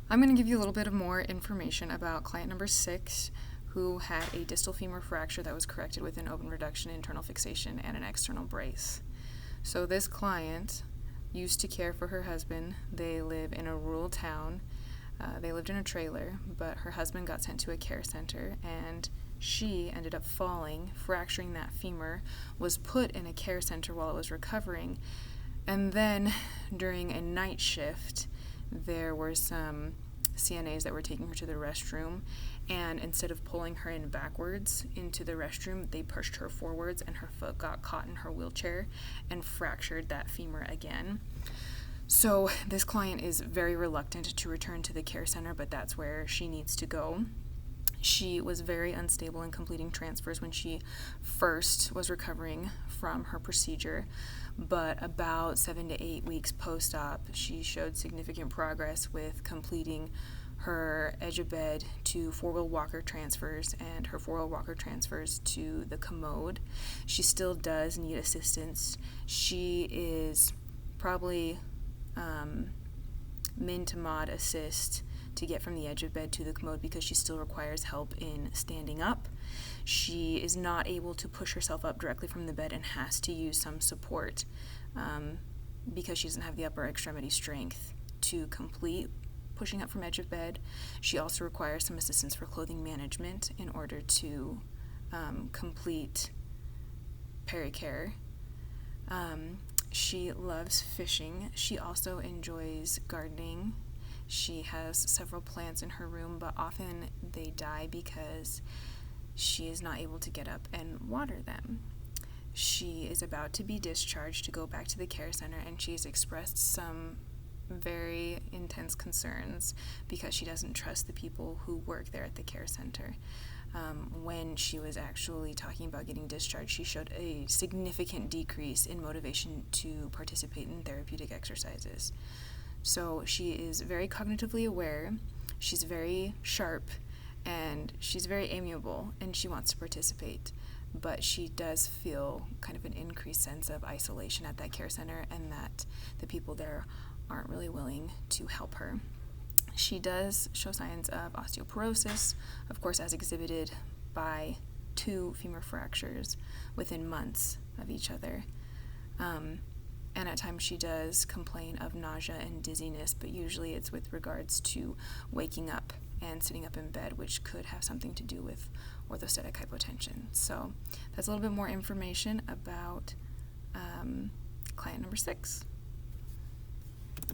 I'm going to give you a little bit of more information about client number 6, who had a distal femur fracture that was corrected with an open reduction, internal fixation, and an external brace. So this client used to care for her husband. They live in a rural town. They lived in a trailer, but her husband got sent to a care center, and she ended up falling, fracturing that femur, was put in a care center while it was recovering, and then during a night shift, there were some CNAs that were taking her to the restroom, and instead of pulling her in backwards into the restroom, they pushed her forwards, and her foot got caught in her wheelchair and fractured that femur again. So this client is very reluctant to return to the care center, but that's where she needs to go. She was very unstable in completing transfers when she first was recovering from her procedure, but about 7 to 8 weeks post-op, she showed significant progress with completing her edge-of-bed to four-wheel walker transfers and her four-wheel walker transfers to the commode. She still does need assistance. She is probably min to mod assist to get from the edge of bed to the commode because she still requires help in standing up. She is not able to push herself up directly from the bed and has to use some support because she doesn't have the upper extremity strength to complete pushing up from edge of bed. She also requires some assistance for clothing management in order to complete pericare. She loves fishing. She also enjoys gardening. She has several plants in her room, but often they die because she is not able to get up and water them. She is about to be discharged to go back to the care center, and she has expressed some very intense concerns because she doesn't trust the people who work there at the care center. When she was actually talking about getting discharged, she showed a significant decrease in motivation to participate in therapeutic exercises. So she is very cognitively aware, she's very sharp, and she's very amiable, and she wants to participate. But she does feel kind of an increased sense of isolation at that care center, and that the people there aren't really willing to help her. She does show signs of osteoporosis, of course, as exhibited by 2 femur fractures within months of each other. And at times she does complain of nausea and dizziness, but usually it's with regards to waking up and sitting up in bed, which could have something to do with orthostatic hypotension. So that's a little bit more information about client number 6.